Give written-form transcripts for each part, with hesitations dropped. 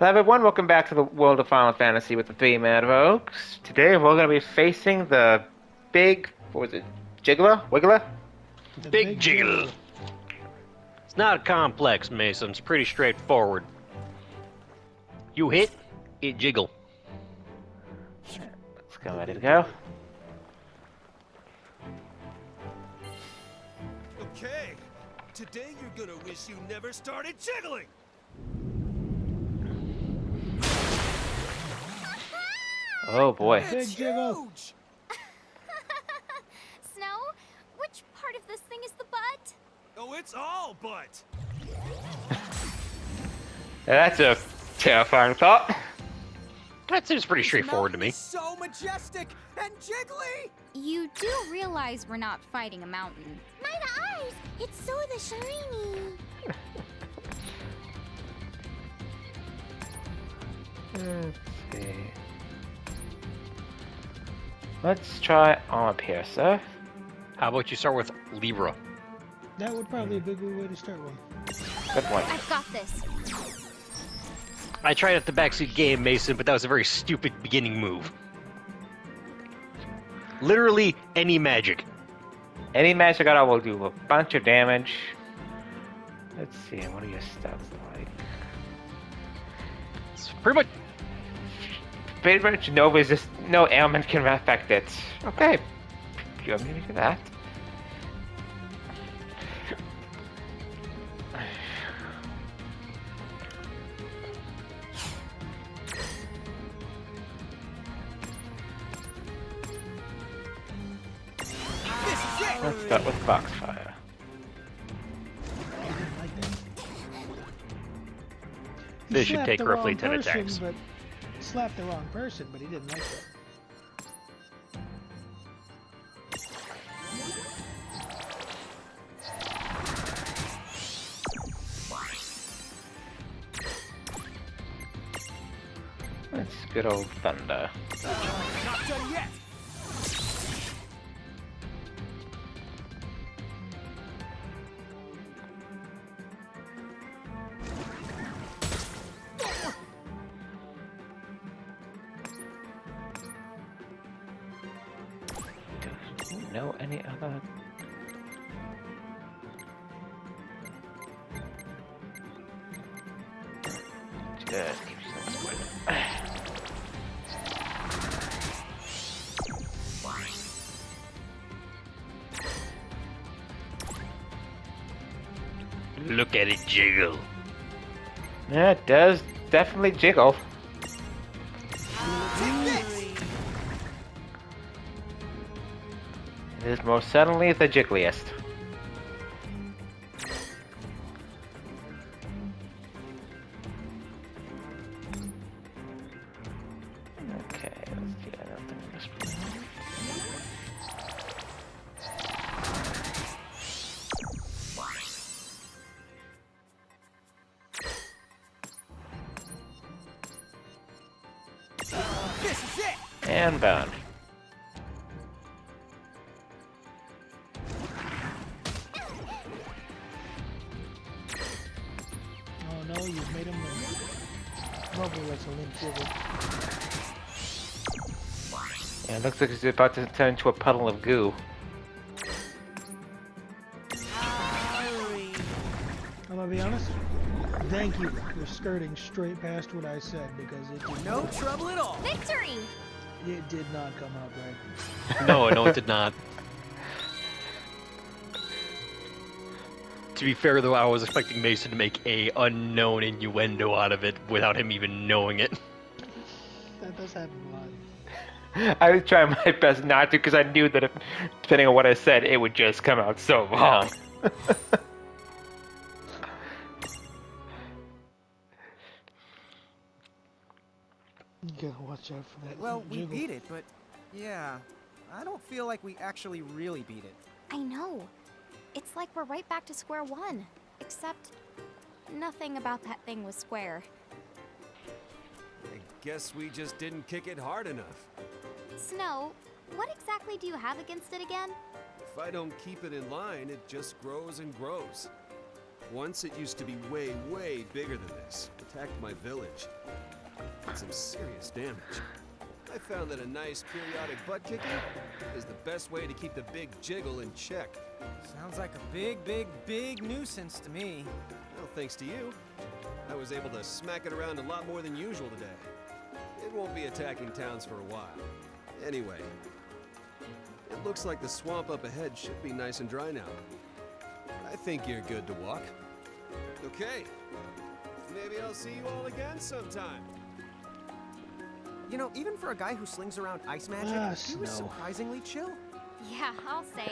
Hello everyone, welcome back to the world of Final Fantasy with the three Mad Rogues. Today we're going to be facing the big, what was it, Jiggler? Wiggler? Big jiggle. It's not complex, Mason. It's pretty straightforward. You hit, it jiggle. Let's go, ready to go. Okay, today you're gonna wish you never started jiggling! Oh boy. It's huge! Snow, which part of this thing is the butt? Oh, it's all butt! That's a terrifying thought. That seems pretty straightforward to me. So majestic and jiggly! You do realize we're not fighting a mountain. Meine eyes! It's so the shiny. Let's see. Let's try Armor Piercer. How about you start with Libra? That would probably be a good way to start with. Good point. I've got this. I tried at the backseat game, Mason, but that was a very stupid beginning move. Literally any magic. Any magic I will do a bunch of damage. Let's see, what are your stats like? It's pretty much. Pretty much no ailment can affect it. Okay, pure immunity to that. Let's start with Foxfire. This should Slapped take the roughly wrong 10 person, attacks. But slapped the wrong person, but he didn't like that. That's good old Thunder. Not done yet! Do you know any other? Good. Keep so much Look at it jiggle. Yeah, it does definitely jiggle. It is most certainly the jiggliest. Okay, let's see. I don't think this one. This is it! And bound. Oh no, you've made him limp. Nobody likes a limp jiggle. Yeah, it looks like he's about to turn into a puddle of goo. I'm gonna be honest. Thank you for skirting straight past what I said because No trouble at all! Victory! it did not come out right. No, it did not. To be fair, though, I was expecting Mason to make a unknown innuendo out of it without him even knowing it. That does happen a lot. I was trying my best not to because I knew that if, depending on what I said, it would just come out so wrong. You gotta watch out for that. Well, we jiggle. beat it, but yeah, I don't feel like we actually really beat it. I know. It's like we're right back to square one. Except, nothing about that thing was square. I guess we just didn't kick it hard enough. Snow, what exactly do you have against it again? If I don't keep it in line, it just grows and grows. Once it used to be way, way bigger than this, but attacked my village. Did some serious damage. I found that a nice periodic butt kicking is the best way to keep the big jiggle in check. Sounds like a big nuisance to me. Well, thanks to you, I was able to smack it around a lot more than usual today. It won't be attacking towns for a while. Anyway, it looks like the swamp up ahead should be nice and dry now. I think you're good to walk. Okay. Maybe I'll see you all again sometime. You know, even for a guy who slings around ice magic, he was Snow. surprisingly chill. Yeah, I'll say.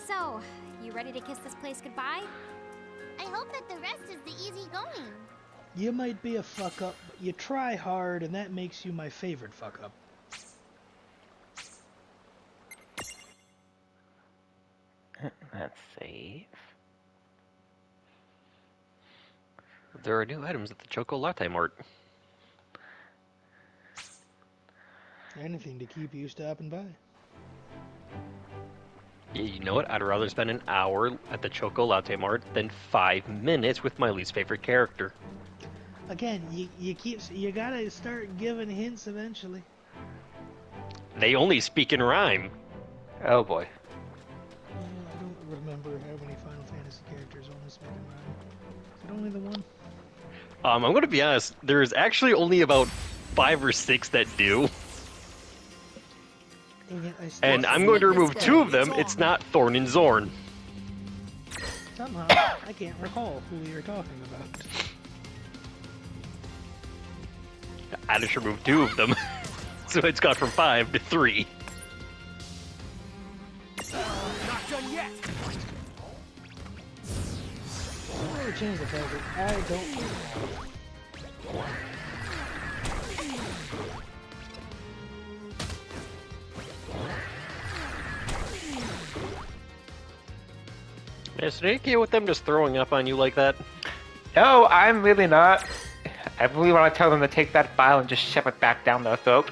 So, you ready to kiss this place goodbye? I hope that the rest is the easy going. You might be a fuck up, but you try hard, and that makes you my favorite fuck up. Let's save. There are new items at the Choco Latte Mart. Anything to keep you stopping by. Yeah, you know what? I'd rather spend an hour at the Choco Latte Mart than 5 minutes with my least favorite character. Again, you gotta start giving hints eventually. They only speak in rhyme. Oh boy. I don't remember how many Final Fantasy characters only speak in rhyme. Is it only the one? I'm going to be honest. There's actually only about 5 or 6 that do. Dang it, I still And I'm going to remove 2 of them. It's not Thorn and Zorn. somehow I can't recall who you're talking about. I just removed 2 of them. So it's gone from 5 to 3. Not done yet! I really change the fact that I don't. Is it okay with them just throwing up on you like that? No, I'm really not. I really want to tell them to take that bile and just shove it back down their throat.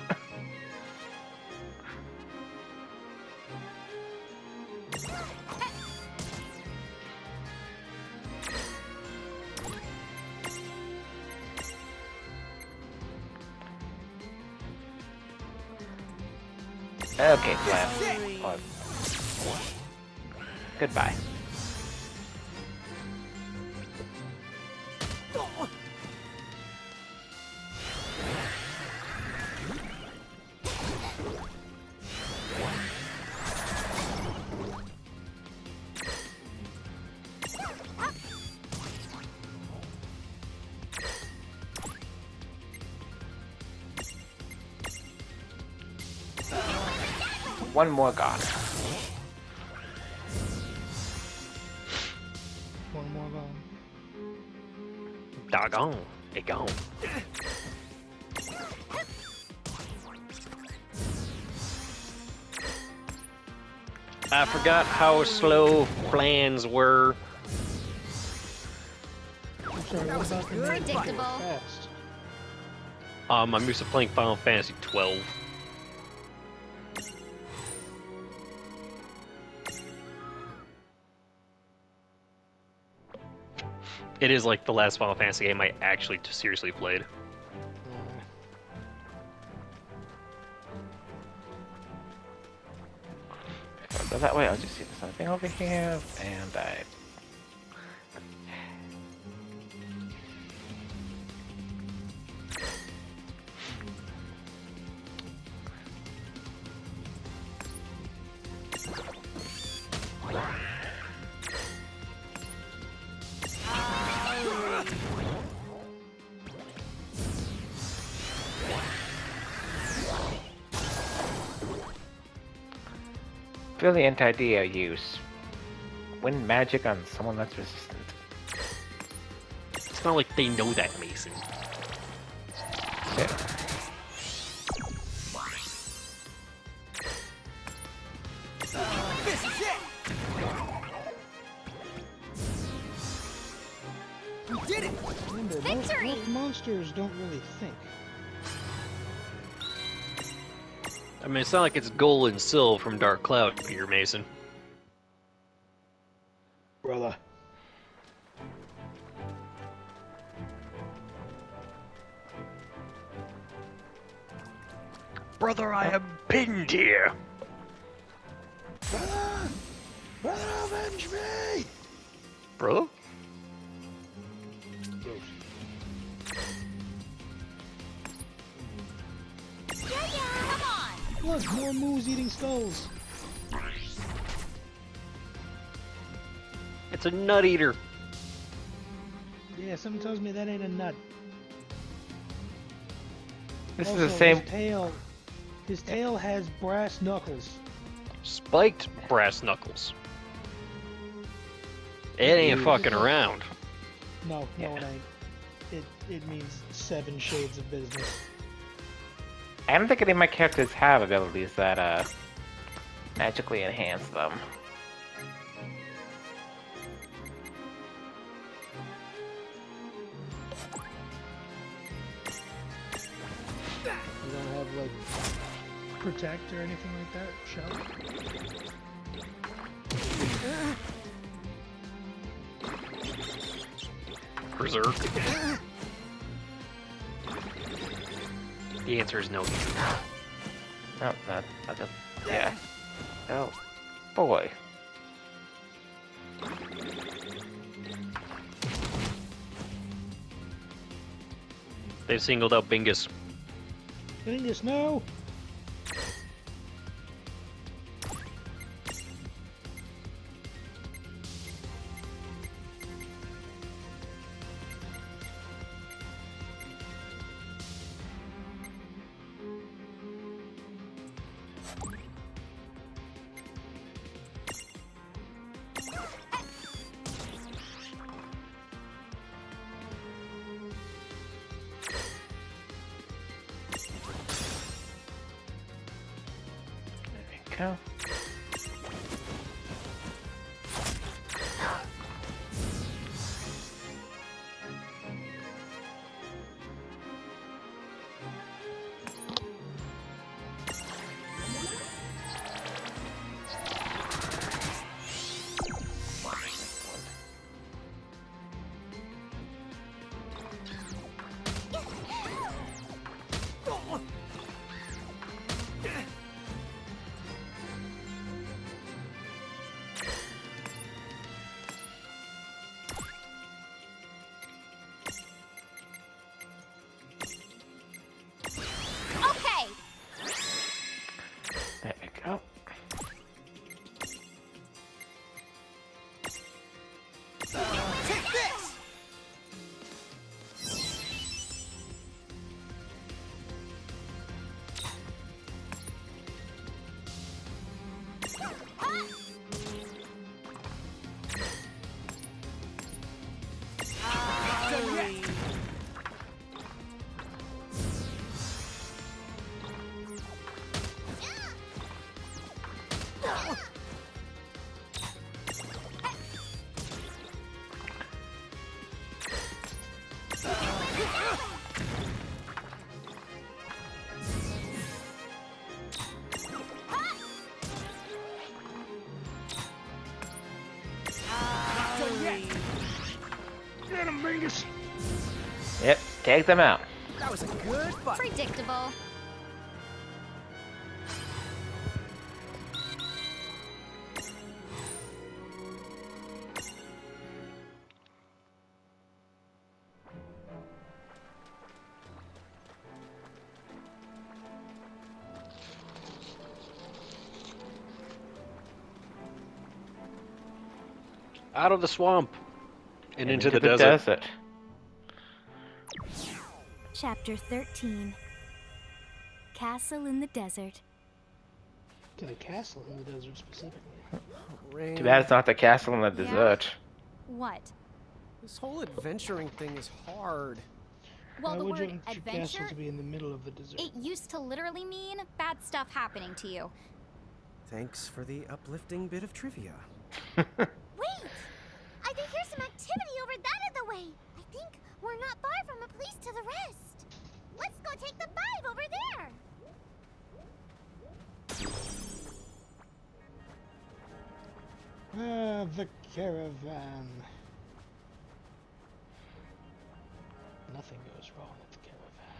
Okay, Flam. Oh. Goodbye. One more gone. One more gone. Doggone. It gone. I forgot how slow plans were. I'm sorry, what about the Predictable. fast? I'm used to playing Final Fantasy 12. It is like the last Final Fantasy game I actually seriously played. If I go that way, I'll just see there's something over here, and I... Brilliant idea, use. Win magic on someone that's resistant. It's not like they know that, Mason. Yeah. This is it! We did it! Remember, Victory! most monsters don't really think. I mean, it's not like it's Gold and Sil from Dark Cloud here, Mason. Brother. Brother, I am pinned here. Avenge me! Bro? Come on! Look, more moose eating skulls. It's a nut eater. Yeah, something tells me that ain't a nut. This Also, is the same. His tail has brass knuckles. Spiked brass knuckles. It ain't fucking around. No, it ain't. It means 7 shades of business. I don't think any of my characters have abilities that magically enhance them. You don't have like protect or anything like that, shell? Berserk. The answer is no. No, not just. Yeah. Oh, boy. They've singled out Bingus. Dingus, no! Go. Okay! There we go. Take this! Done yet. Done yet. Get him, Bingus! Yep, take them out. That was a good fight. Predictable. Out of the swamp and into the desert. Chapter 13. Castle in the Desert. To the castle in the desert specifically. Rain. Too bad it's not the castle in the Yeah. desert. What? This whole adventuring thing is hard. Well, Why the would you word want your adventure, castle to be in the middle of the desert? it used to literally mean bad stuff happening to you. Thanks for the uplifting bit of trivia. Wait! I think here's some activity over that other way. I think we're not far from a place to the rest. Let's go take the 5 over there. Ah, the caravan. Nothing goes wrong with the caravan.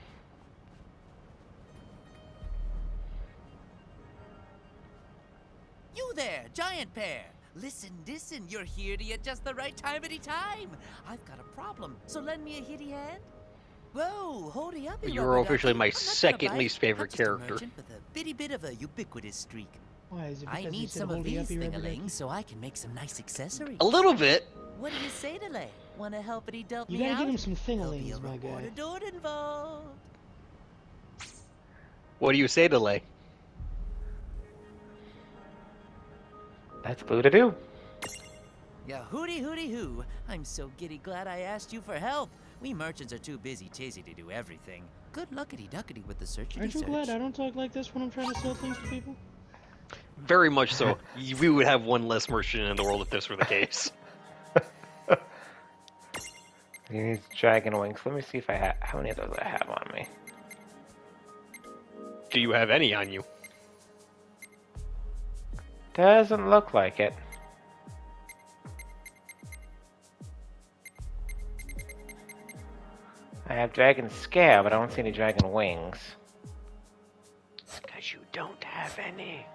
You there, giant pear. Listen, you're here at just the right time time. I've got a problem, so lend me a hitty hand. Whoa, hold up. You're officially my second least favorite character. With a bitty bit of a ubiquitous streak. Why is it? I Because you need said some of holding up these your every day? thingalings so I can make some nice accessories. A little bit. What do you say, Delay? Want to helpity help You me gotta out? give him some There'll be a thingalings, my guy. reward door involved. What do you say, Delay? That's blue to do. Yeah, hooty hoo. I'm so giddy glad I asked you for help. We merchants are too busy chasey to do everything. Good luckity duckity with the search. Aren't you glad I don't talk like this when I'm trying to sell things to people? Very much so. We would have one less merchant in the world if this were the case. He needs dragon wings. Let me see if I have how many of those I have on me. Do you have any on you? Doesn't look like it. I have dragon scale, but I don't see any dragon wings. Because you don't have any.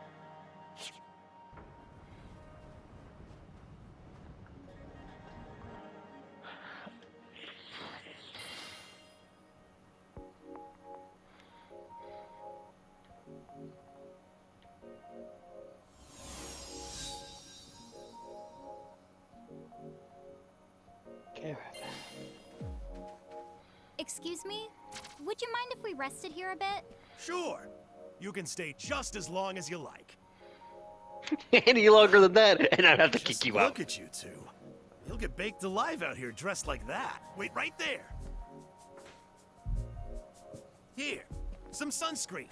Excuse me? Would you mind if we rested here a bit? Sure. You can stay just as long as you like. Any longer than that, and I'd have to Just kick you look out. at you two. You'll get baked alive out here dressed like that. Wait right there. Here, some sunscreen.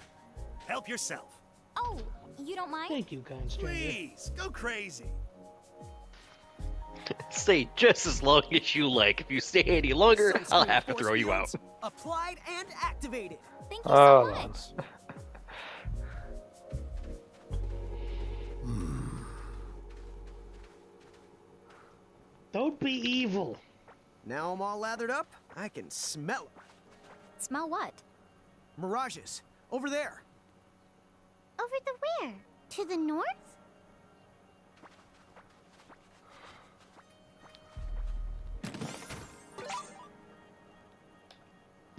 Help yourself. Oh, you don't mind? Thank you, kind stranger. Please, go crazy. Stay just as long as you like. If you stay any longer, I'll have to throw you out. Applied and activated. Thank you so much. Don't be evil. Now I'm all lathered up, I can smell 'em. Smell what? Mirages. Over there. Over the where? To the north?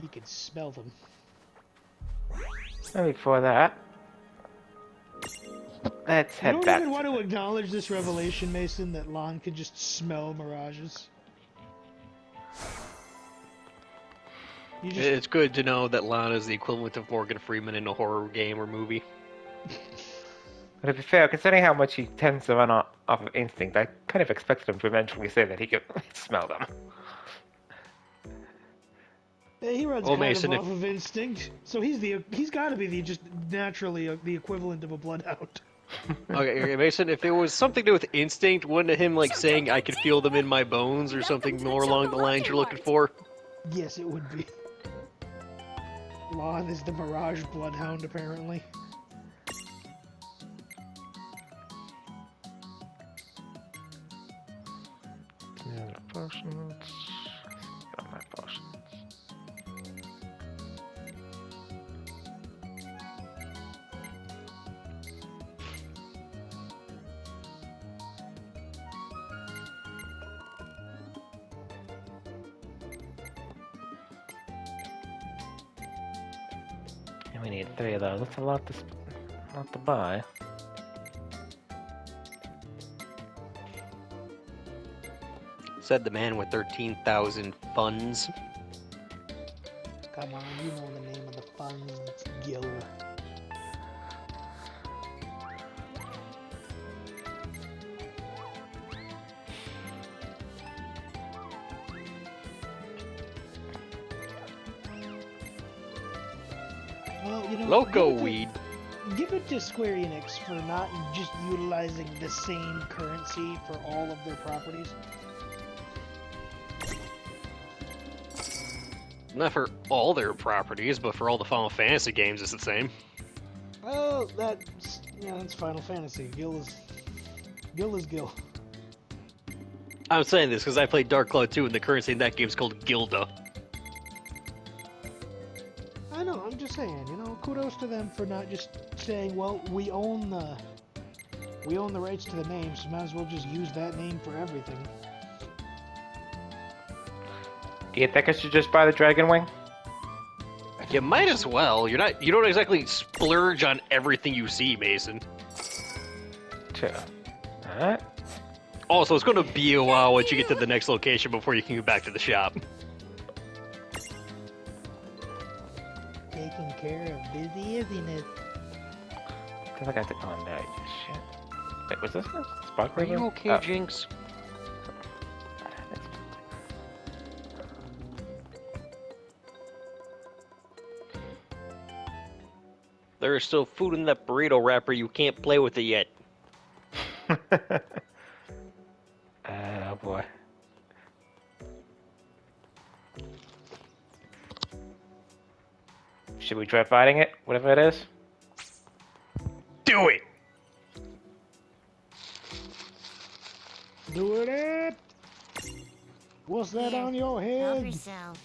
You can smell them. And before that, let's You head don't back. even want to acknowledge this revelation, Mason, that Lon can just smell mirages. You just... It's good to know that Lana is the equivalent of Morgan Freeman in a horror game or movie. But to be fair, considering how much he tends to run off of instinct, I kind of expected him to eventually say that he could smell them. Yeah, he runs Well, kind Mason, of off of instinct, so he's got to be the just naturally the equivalent of a bloodhound. Okay, Mason, if it was something to do with instinct, wouldn't him like saying I could feel them in my bones or something more along the lines you're looking for? Yes, it would be. Lon is the Mirage bloodhound, apparently. Yeah, potions. Got my potions. And we need 3 of those. That's a lot to buy. Said the man with 13,000 funds. Come on, you know the name of the funds. It's Gil. Well, you know, Loco weed. Give it to Square Enix for not just utilizing the same currency for all of their properties. Not for all their properties, but for all the Final Fantasy games, it's the same. Oh, that's Final Fantasy. Gil is Gil. I'm saying this because I played Dark Cloud 2 and the currency in that game is called Gilda. I know, I'm just saying, you know, kudos to them for not just saying, well, we own We own the rights to the name, so might as well just use that name for everything. Do you think I should just buy the dragon wing? You might as well. You don't exactly splurge on everything you see, Mason. True. Alright. Also, it's gonna be a while once you get to the next location before you can get back to the shop. Taking care of busyness. I feel like I have to. Oh no, you shit. Wait, was this a spark Are you ribbon? okay, Oh. Jinx? There is still food in that burrito wrapper. You can't play with it yet. Oh boy. Should we try fighting it? Whatever it is? Do it! Do it! What's that Here, on your Help head? yourself.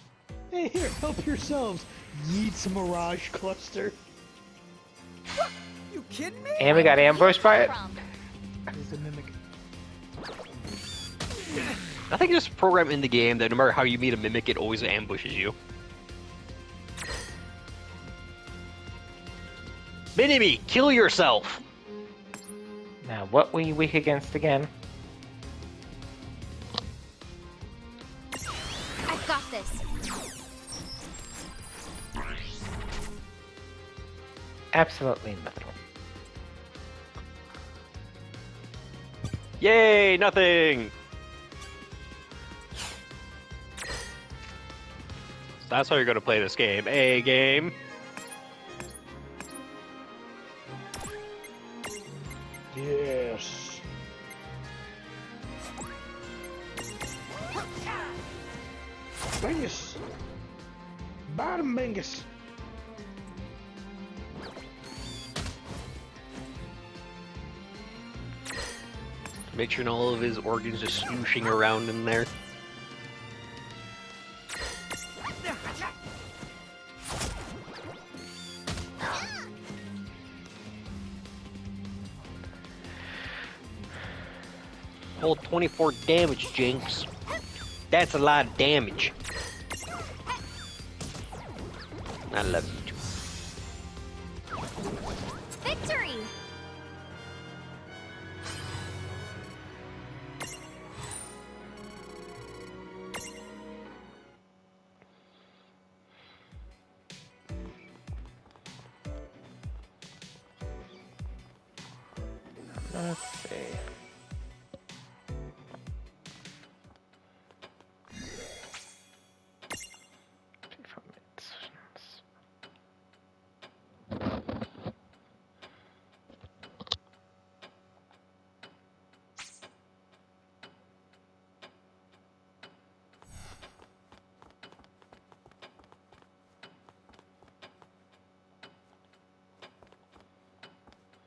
Hey, here, help yourselves. Yeet's Mirage Cluster. You kidding me? And we got ambushed by it? It's a mimic. I think there's a program in the game that no matter how you meet a mimic, it always ambushes you. Mini-Me, kill yourself! Now, what were you weak against again? I've got this. Absolutely nothing. Yay, nothing! So that's how you're gonna play this game. A game. Yes. Bingus. Bottom Bingus. Make sure all of his organs just swooshing around in there. Hold 24 damage, Jinx. That's a lot of damage. I love you too. Victory! Let's see.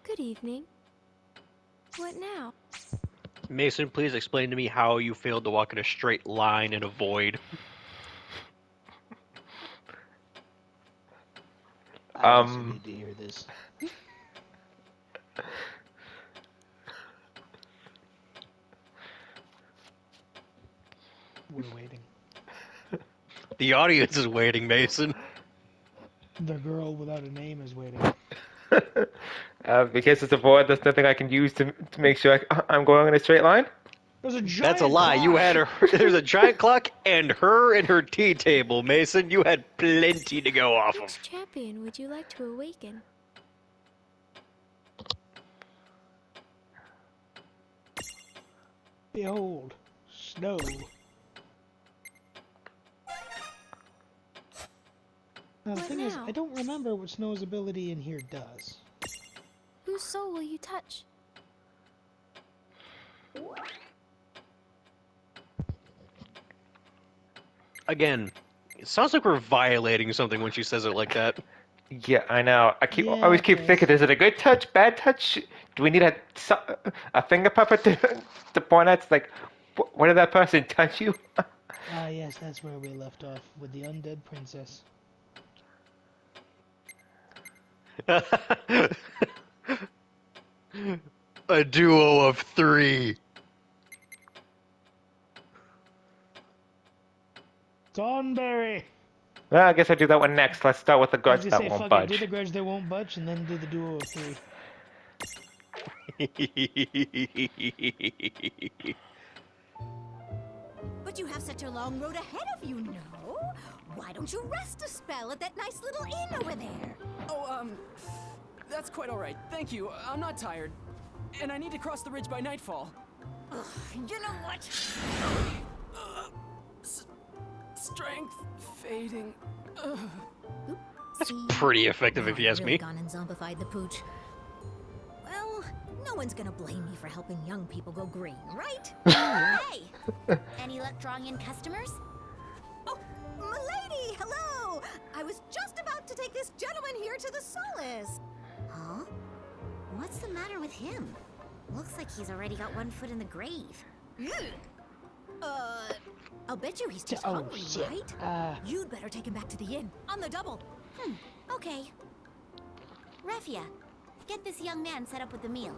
Good evening. What now? Mason, please explain to me how you failed to walk in a straight line in a void. I also need to hear this. We're waiting. The audience is waiting, Mason. The girl without a name is waiting. Because it's a void, there's nothing I can use to make sure I'm going in a straight line? There's a giant That's a lie. You clock. had her. There's a giant clock and her and her tea table, Mason. You had plenty to go off of. Which champion would you like to awaken? Behold, snow. Now, the What thing is, now? I don't remember what Snow's ability in here does. Whose soul will you touch? Again, it sounds like we're violating something when she says it like that. Yeah, I know. I always keep Yes. thinking, is it a good touch, bad touch? Do we need a finger puppet to point at? It's like, when did that person touch you? Ah, yes, that's where we left off, with the undead princess. A duo of 3. Thornberry. Well, I guess I'll do that one next. Let's start with the I was grudge gonna that say, won't fuck it, budge. do the grudge that won't budge, and then do the duo of 3. But you have such a long road ahead of you, no? Why don't you rest a spell at that nice little inn over there? Oh, that's quite all right. Thank you. I'm not tired. And I need to cross the ridge by nightfall. Ugh, you know what? Strength fading. Ugh. That's pretty effective if you ask really me. Gone and zombified the pooch. Well, no one's gonna blame me for helping young people go green, right? Hey! Any luck drawing in customers? Oh, milady, hello! I was just about to take this gentleman here to the Solace. Huh? What's the matter with him? Looks like he's already got one foot in the grave. I'll bet you he's just hungry, shit. right? You'd better take him back to the inn, on the double. Okay. Raffia, get this young man set up with the meal.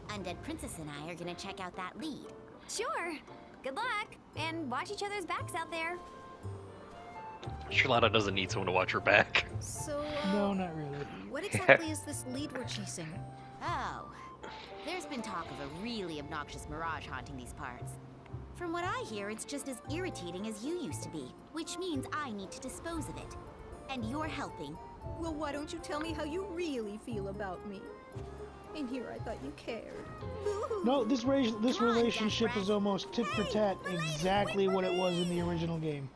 Undead Princess and I are gonna check out that lead. Sure. Good luck. And watch each other's backs out there. Charlotta doesn't need someone to watch her back. So, No, not really. what exactly is this lead we're chasing? Oh. There's been talk of a really obnoxious mirage haunting these parts. From what I hear, it's just as irritating as you used to be, which means I need to dispose of it. And you're helping. Well, why don't you tell me how you really feel about me? In here, I thought you cared. No, this relationship Jack is almost tit for tat, exactly what it was in the original game.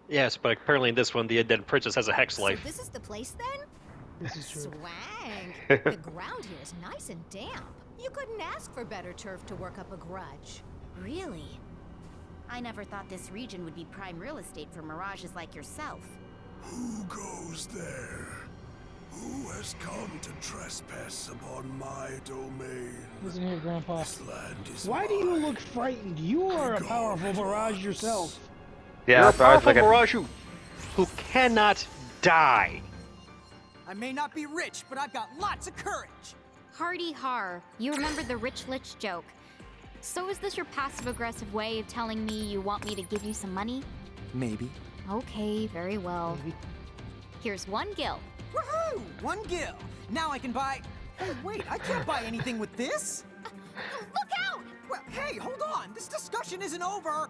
Yes, but apparently in this one, the Undead Princess has a hex life. So this is the place then? This is true. Swang! The ground here is nice and damp. You couldn't ask for better turf to work up a grudge. Really? I never thought this region would be prime real estate for mirages like yourself. Who goes there? Who has come to trespass upon my domain? Listen here, Grandpa. This land is Why do you mine. look frightened? You are a powerful mirage yourself. Yeah, You're a that's what I was powerful looking. Mirage who cannot die. I may not be rich, but I've got lots of courage. Hardy har. You remember the rich lich joke. So is this your passive-aggressive way of telling me you want me to give you some money? Maybe. Okay, very well. Here's 1 gil. Woohoo! 1 gil. Now I can buy. Hey, wait! I can't buy anything with this. Look out! Well, hey, hold on. This discussion isn't over.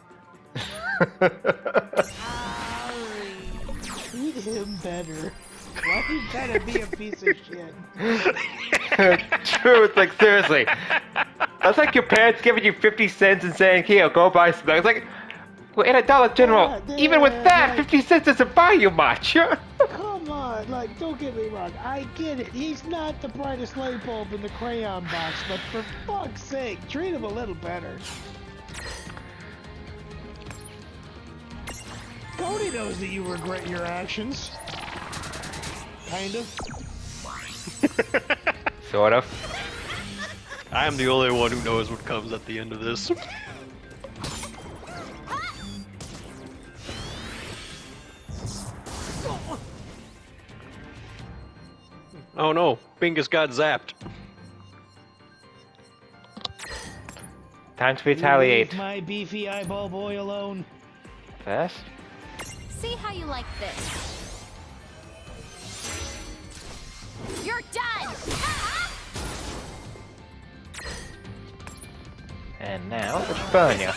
Treat him better. Why you gotta be a piece of shit? True, it's like, seriously. That's like your parents giving you 50 cents and saying, here, go buy something. It's like, well, in a Dollar General, even with that, 50 cents doesn't buy you much. Come on, like, don't get me wrong. I get it. He's not the brightest light bulb in the crayon box, but for fuck's sake, treat him a little better. Cody knows that you regret your actions. Kind of. Sort of. I am the only one who knows what comes at the end of this. Oh no, Bingus got zapped. Time to retaliate. Leave my beefy eyeball boy alone. Fast. See how you like this. You're done! And now, let's burn you.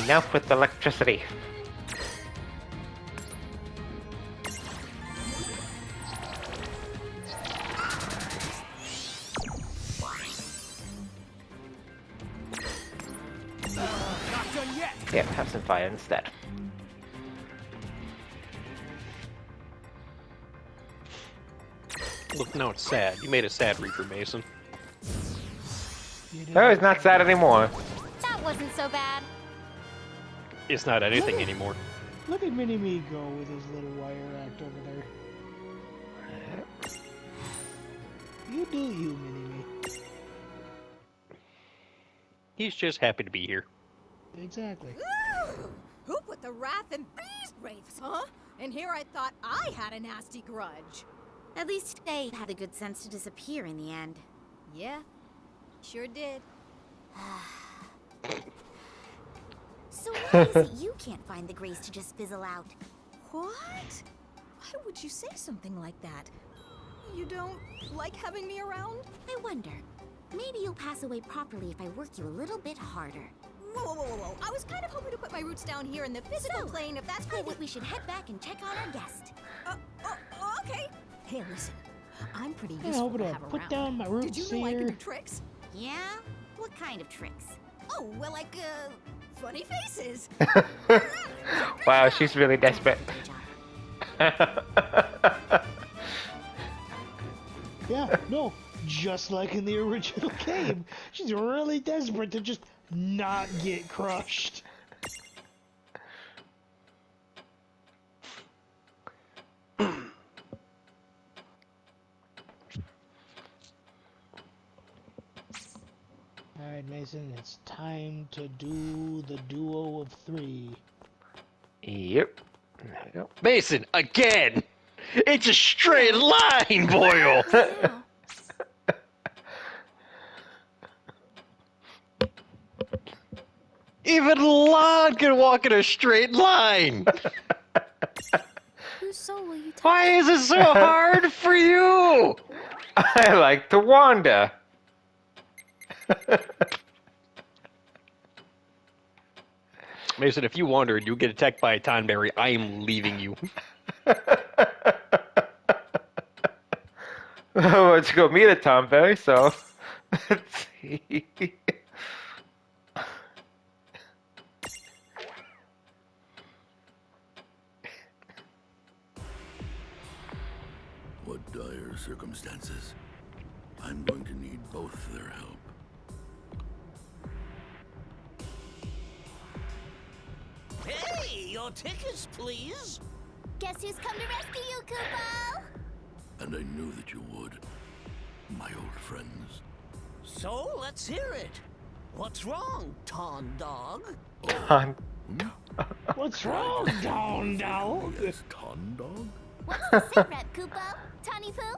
Enough with electricity. Not done yet. Yeah, have some fire instead. Look, now it's sad. You made a sad reaper, Mason. No, it's not sad anymore. That wasn't so bad. It's not anything anymore. Look at Mini-Me go with his little wire act over there. You do you, Mini-Me. He's just happy to be here. Exactly. Ooh, who put the wrath and beast wraiths, huh? And here I thought I had a nasty grudge. At least they had the good sense to disappear in the end. Yeah, sure did. So why is it you can't find the grace to just fizzle out? What? Why would you say something like that? You don't like having me around? I wonder. Maybe you'll pass away properly if I work you a little bit harder. Whoa, whoa, whoa, whoa, whoa. I was kind of hoping to put my roots down here in the physical plane, if that's I cool. think we should head back and check on our guest. Okay. Hey, listen. I'm pretty I'm useful hoping to to have put around. down my roots Did you know I here. can do tricks? Yeah? What kind of tricks? Oh, well, like, funny faces. Wow, she's really desperate. Yeah, no, just like in the original game. She's really desperate to just not get crushed. Alright, Mason, it's time to do the duo of 3. Yep. There you go. Mason, again! It's a straight line, Boyle! Even Lon can walk in a straight line! Whose soul will you touch? Why is it so hard for you? I like to wander. Mason, if you wander and you get attacked by a Tonberry, I am leaving you. Oh, let's go meet a Tonberry, so let's see. What dire circumstances. I'm going to need both their help. Hey, your tickets, please. Guess who's come to rescue you, Kupo? And I knew that you would. My old friends. So, let's hear it. What's wrong, Ton Dog? Ton. What's wrong, Don Dog? Yes, Ton Dog? What's the sit rep, Kupo? Tawny Poo?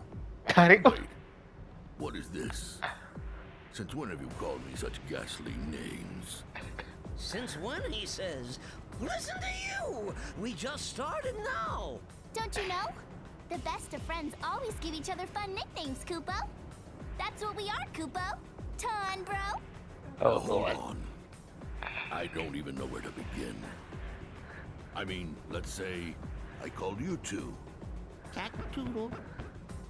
Tiny. Wait. What is this? Since when have you called me such ghastly names? Since when, he says? Listen to you! We just started now! Don't you know? The best of friends always give each other fun nicknames, Kupo. That's what we are, Kupo. Ton, bro. Oh, Hold Lord. on. I don't even know where to begin. I mean, let's say I called you two. Cat-toodle,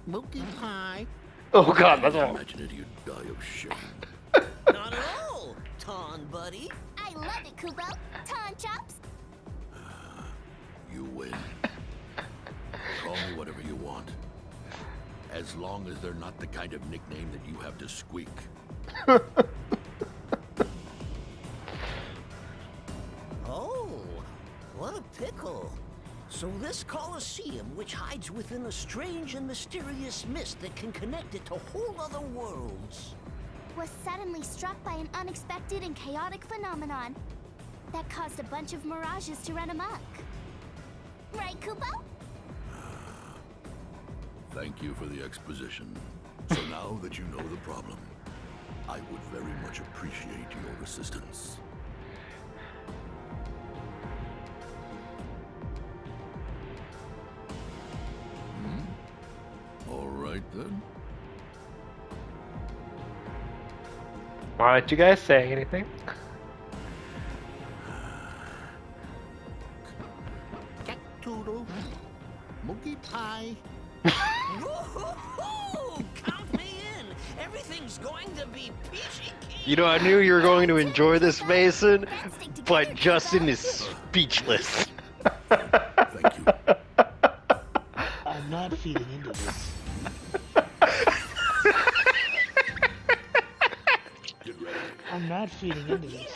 Mookie Pie. Oh, God, that's all. Imagine it, you'd die of shame. Not at all, Ton buddy. I love it, Kupo. Ton chops. You win. Call me whatever you want. As long as they're not the kind of nickname that you have to squeak. Oh, what a pickle. So this coliseum, which hides within a strange and mysterious mist that can connect it to whole other worlds. Was suddenly struck by an unexpected and chaotic phenomenon that caused a bunch of mirages to run amok. Right, Kupo? Thank you for the exposition. So now that you know the problem, I would very much appreciate your assistance. All right then. Why aren't you guys saying anything? Cat-toodle, Mookie Pie. Woo-hoo-hoo! Count me in. Everything's going to be peachy keen. You know, I knew you were going to enjoy this, Mason, but Justin is speechless. Thank you. I'm not feeding into this. not feeding into this.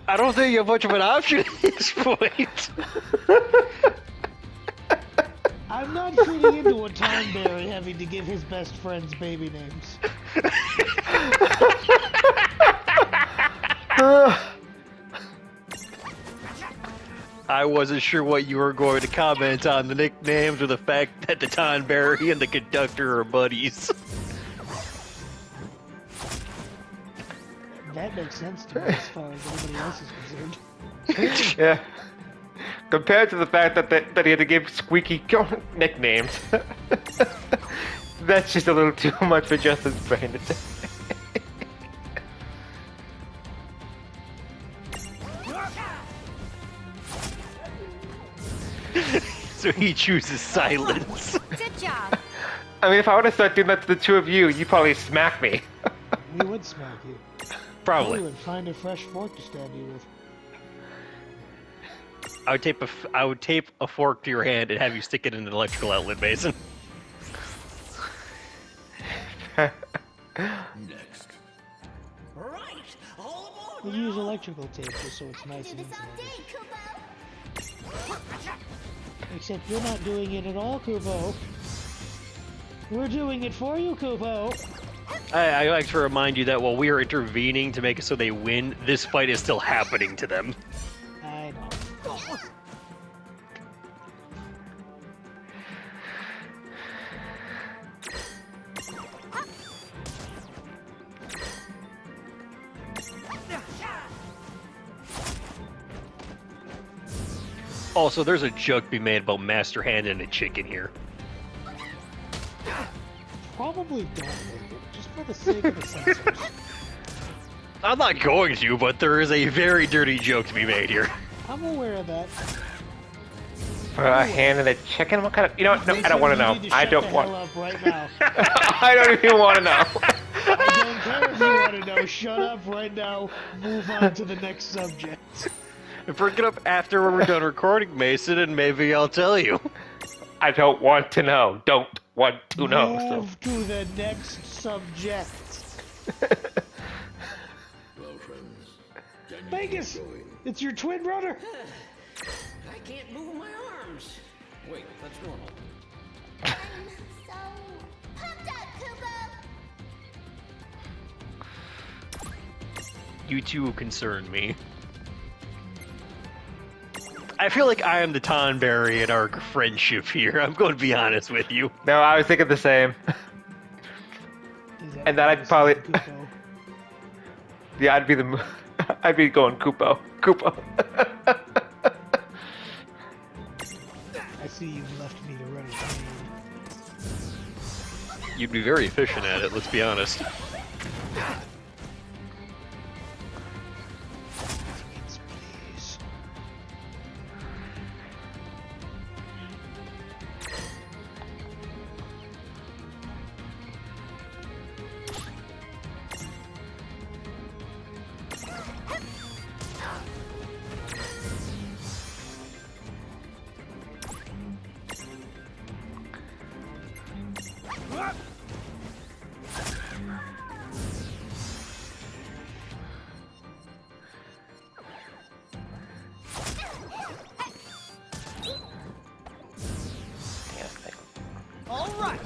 I don't think you have much of an option at this point. I'm not feeding into a Tonberry having to give his best friends baby names. I wasn't sure what you were going to comment on, the nicknames or the fact that the Tonberry and the conductor are buddies. That makes sense to me as far as anybody else is concerned. Yeah. Compared to the fact that he had to give Squeaky nicknames. That's just a little too much for Justin's brain to say. So he chooses silence. Good job. I mean, if I were to start doing that to the two of you, you'd probably smack me. We would smack you. Probably. We would find a fresh fork to stab you with. I would tape a fork to your hand and have you stick it in an electrical outlet basin. Next. Right, all aboard. We use electrical tape just so it's nice Do and this all insulated. day, Kupo. Except you're not doing it at all, Kupo. We're doing it for you, Kupo. I like to remind you that while we are intervening to make it so they win, this fight is still happening to them. I know. Also, there's a joke to be made about Master Hand and a chicken here. Probably don't make it, just for the sake of the censors. I'm not going to, but there is a very dirty joke to be made here. I'm aware of that. For a hand and a chicken? What kind of... You know what? No, I don't want to know. I don't want... Up right now. I don't even want to know. I don't care if you want to know. Shut up right now. Move on to the next subject. Bring it up after we're done recording, Mason, and maybe I'll tell you. I don't want to know. Don't want to know. Move to the next subject. Well, friends, can you Vegas, keep going? it's your twin brother. I can't move my arms. Wait, that's normal. I'm so pumped up, Kupo. You two concern me. I feel like I am the Tonberry in our friendship here. I'm going to be honest with you. No, I was thinking the same. And then I'd probably... Yeah, I'd be the... I'd be going Kupo. Kupo. I see you've left me to run it. You'd be very efficient at it, let's be honest. Please, please. All right.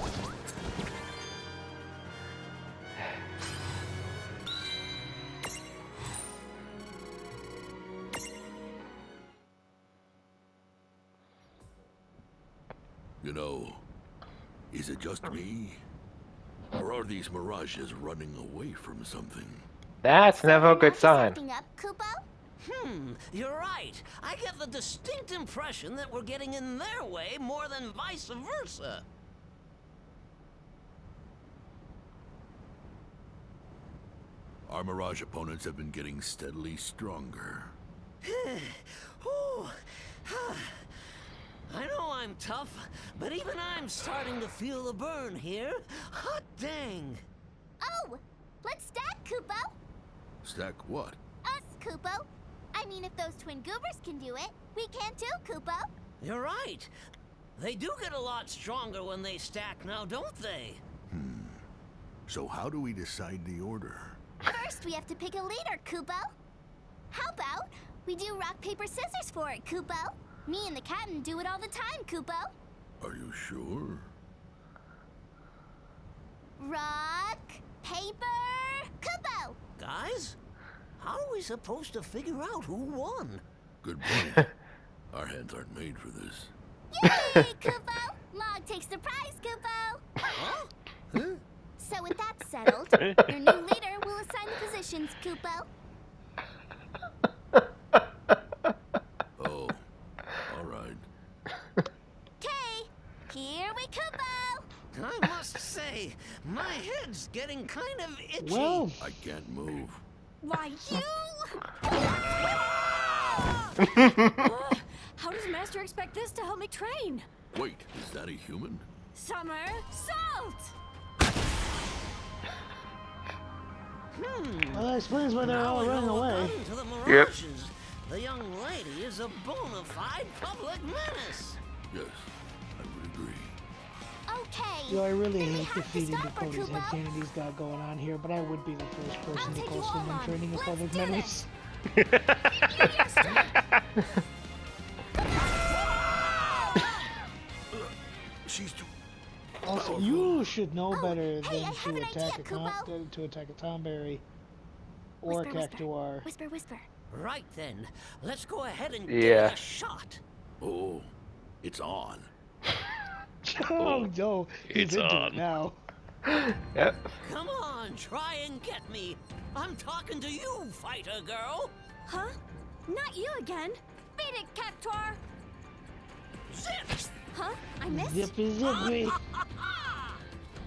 You know, is it just me? Or are these mirages running away from something? That's never a good sign. Something up, Kupo? You're right. I get the distinct impression that we're getting in their way more than vice versa. Our mirage opponents have been getting steadily stronger. Ooh. I know I'm tough, but even I'm starting to feel the burn here. Hot dang! Oh! Let's stack, Kupo! Stack what? Us, Kupo! I mean, if those twin goobers can do it, we can too, Kupo! You're right. They do get a lot stronger when they stack now, don't they? So how do we decide the order? First, we have to pick a leader, Kupo. How about we do rock, paper, scissors for it, Kupo? Me and the captain do it all the time, Kupo. Are you sure? Rock, paper, Kupo! Guys, how are we supposed to figure out who won? Good point. Our hands aren't made for this. Yay, Kupo! Mog takes the prize, Kupo! Huh? So with that settled, your new leader will assign the positions, Kupo. Oh, all right. Okay, here we Kupo! I must say, my head's getting kind of itchy. Well, I can't move. Why, you? How does Master expect this to help me train? Wait, is that a human? Summer salt! well, that explains why they're all running away. To the Yep. mirages. The young lady is a bona fide public menace. Yes, I would agree. Okay. Yo, I really then we hate have to defeating stop her, Dakota's Kupo. headcanon he's got going on here, but I would be the first person I'll to take call you all someone on. training a Let's public do menace. She's too. Also, you should know better hey, I than have an idea, to attack a Tomberry or a Whisper, whisper. Cactuar. Whisper, whisper. Right then, let's go ahead and Yeah. give it a shot. Oh, it's on. Oh no, he's It's into on. it now. Yep. Come on, try and get me. I'm talking to you, fighter girl. Huh? Not you again. Beat it, Cactuar! Zip! Huh? I missed? Zippy zippy.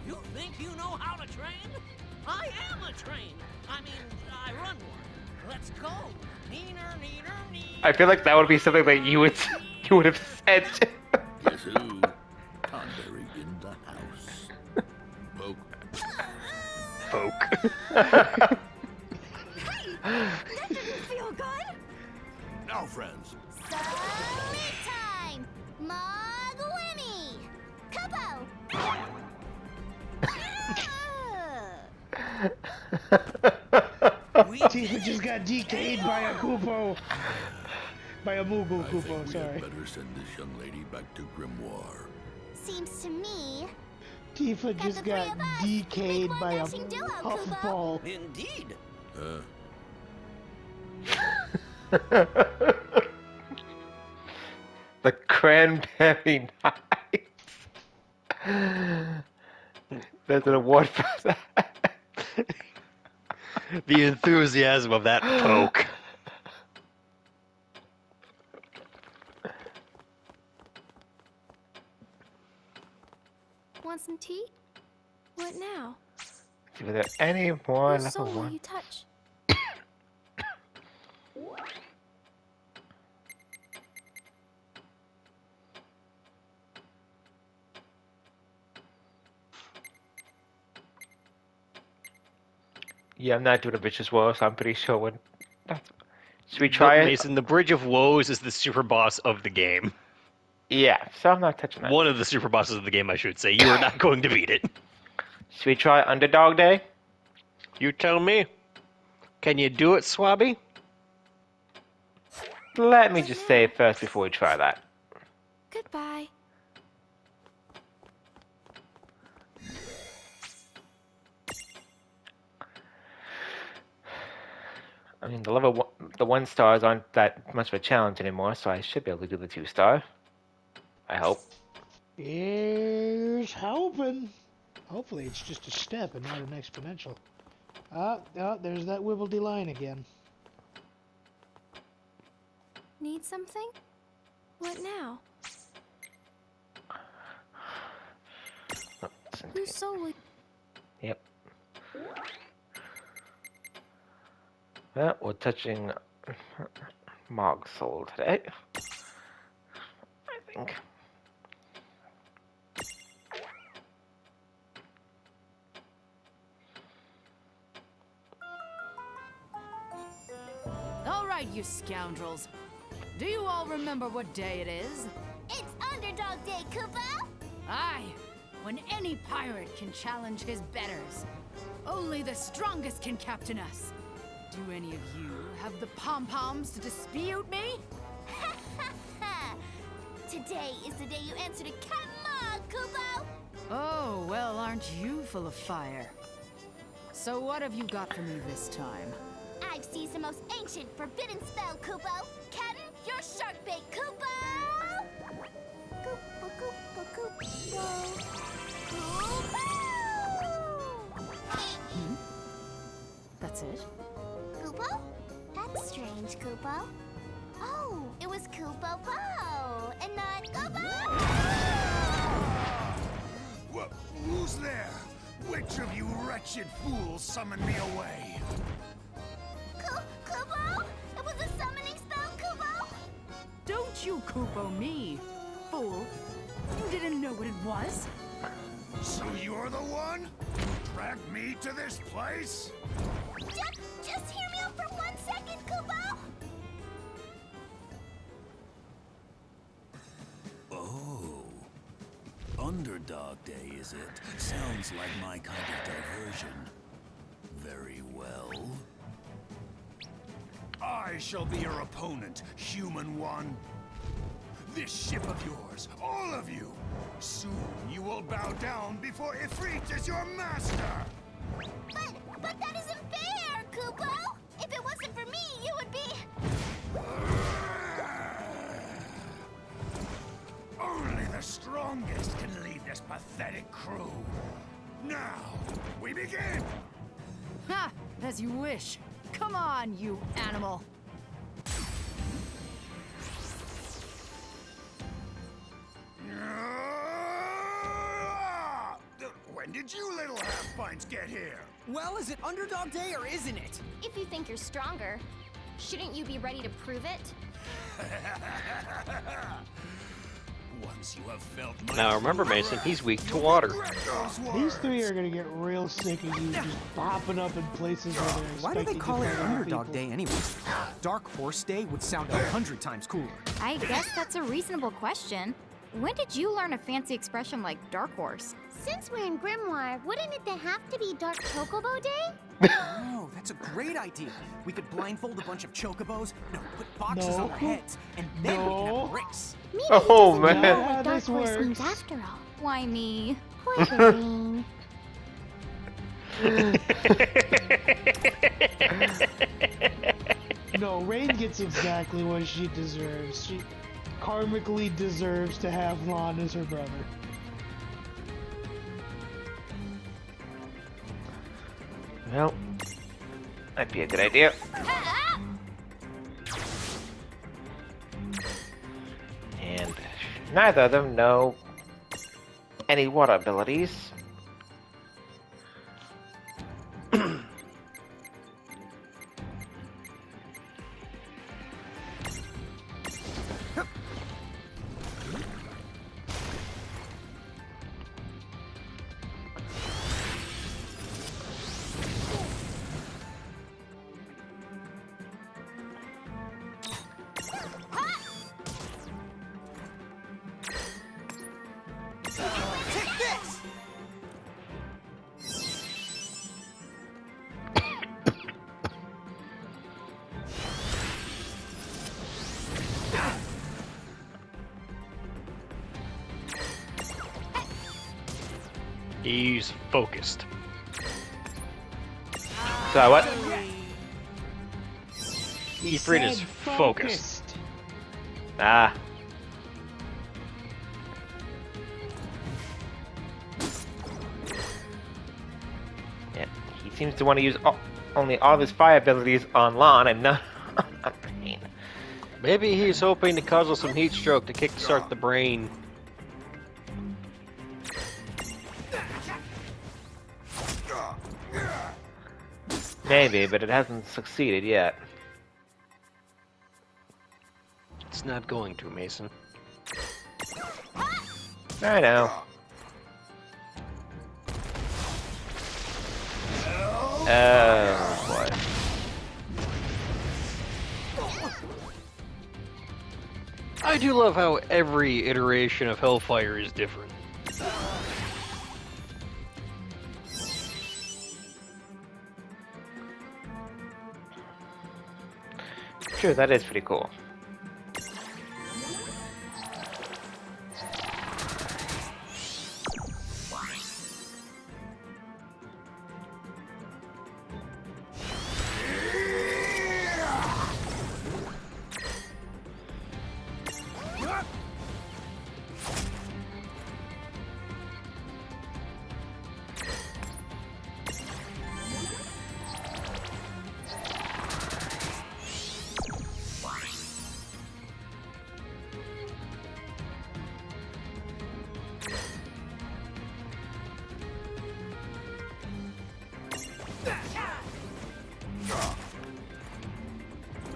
You think you know how to train? I am a train. I mean, I run one. Let's go. Neener, neener, neener. I feel like that would be something that you would have said. Guess who? Tonberry in the house. Poke. Folk. That didn't feel good! Now, friends. Salute time! Mog Wimmy! Kupo! Tifa just got DK'd by a Koopo. By a Moogle I think Koopo, we sorry. had better send this young lady back to Grimoire. Seems to me. Tifa Got just the three got of us. DK'd Make by one a dashing duo, puffball. Indeed. The Cranberry Nights. There's an award for that. The enthusiasm of that poke. Want some tea? What now? Is there any more Whose soul level will one? you touch? Yeah, I'm not doing a vicious woe, so I'm pretty sure when. Should we try it? Mason, the Bridge of Woes is the super boss of the game. Yeah, so I'm not touching that. One of the super bosses of the game, I should say. You are not going to beat it. Should we try Underdog Day? You tell me. Can you do it, Swabby? Let me just say it first before we try that. Goodbye. I mean, the 1 stars aren't that much of a challenge anymore, so I should be able to do the 2 star. I hope. Here's hoping. Hopefully it's just a step and not an exponential. There's that Wibbledy line again. Need something? What now? Whose soul will... Yep. Well, we're touching Mog's soul today. I think. All right, you scoundrels. Do you all remember what day it is? It's Underdog Day, Kupo! Aye, when any pirate can challenge his betters. Only the strongest can captain us. Do any of you have the pom-poms to dispute me? Today is the day you answer to Come on, Kupo! Oh, well, aren't you full of fire? So what have you got for me this time? I've seized the most ancient, forbidden spell, Kupo! Captain, your shark bait, Kupo! Kupo, Kupo, Kupo. Hmm? That's it? Kupo? That's strange, Kupo. Oh, it was Kupo Bo, and not Kupo! Who's there? Which of you wretched fools summoned me away? Kupo? It was a summoning spell, Kupo? Don't you Kupo me, fool. You didn't know what it was? So you're the one? Dragged me to this place? Just hear me out for 1 second, Kupo! Oh. Underdog Day, is it? Sounds like my kind of diversion. Very well. I shall be your opponent, human one. This ship of yours, all of you, soon you will bow down before Ifrit is your master! But that isn't fair, Kupo! If it wasn't for me, you would be... Only the strongest can lead this pathetic crew. Now, we begin! Ha! As you wish. Come on, you animal. When did you little half-pints get here? Well, is it Underdog Day or isn't it? If you think you're stronger, shouldn't you be ready to prove it? Once you have felt my Now remember, Mason, he's weak to water. These three are gonna get real sick of you just popping up in places where they're Why do they expecting call to it fight Underdog people. Day anyway? Dark Horse Day would sound 100 times cooler. I guess that's a reasonable question. When did you learn a fancy expression like Dark Horse? Since we're in Grimoire, wouldn't it have to be Dark Chocobo Day? Oh, that's a great idea. We could blindfold a bunch of chocobos, put boxes on their heads, and then we can have a race. Maybe Oh, he doesn't man. know Yeah, what Dark this Horse works. means after all. Why me? Poor Doreen. No, Rain gets exactly what she deserves. She karmically deserves to have Lon as her brother. Well, might be a good idea. And neither of them know any water abilities. Take this! He's focused. So what? Ifrit is Said focused. Ah. Yeah, he seems to want to use only all of his fire abilities on Lon and none on Rain. Maybe he's hoping to cause us some heat stroke to kickstart the brain. Maybe, but it hasn't succeeded yet. It's not going to, Mason. I know. Oh boy. I do love how every iteration of Hellfire is different. True, that is pretty cool.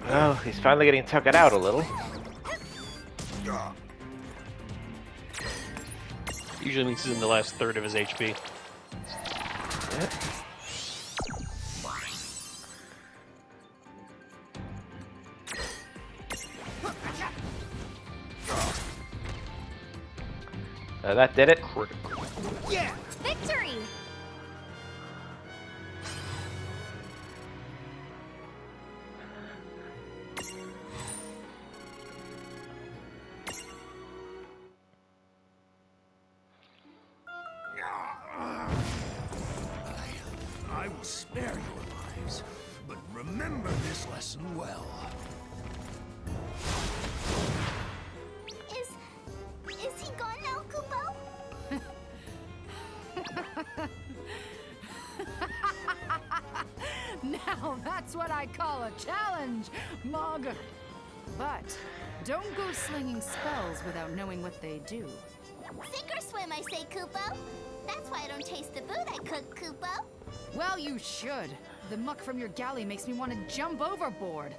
Well, he's finally getting tugged out a little. Usually means he's in the last third of his HP. Yep. That did it. Yeah! Victory! I will spare your lives, but remember this lesson well. Is he gone now, Kupo? Now that's what I call a challenge, Mog. But don't go slinging spells without knowing what they do. Sink or swim, I say, Kupo. That's why I don't taste the food I cook, Kupo. Well, you should. The muck from your galley makes me want to jump overboard.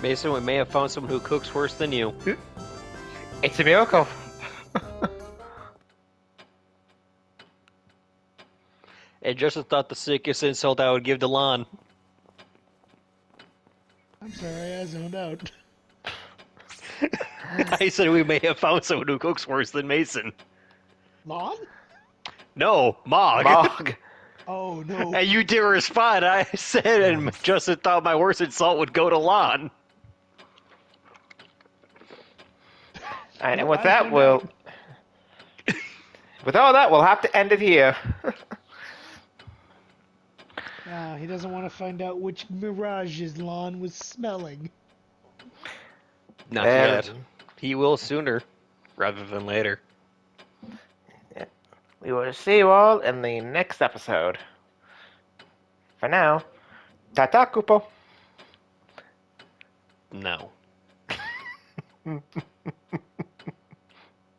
Mason, we may have found someone who cooks worse than you. It's a miracle. And Justin thought the sickest insult I would give to Lon. I'm sorry, I zoned out. I said we may have found someone who cooks worse than Mason. Lon? No, Mog. Mog. Oh, no. And you didn't respond. I said, and Justin thought my worst insult would go to Lon. Alright, and with that, we'll... With all that, we'll have to end it here. He doesn't want to find out which mirages Lon was smelling. Not yet. He will sooner, rather than later. Yeah. We will see you all in the next episode. For now, ta-ta, Kupo. No.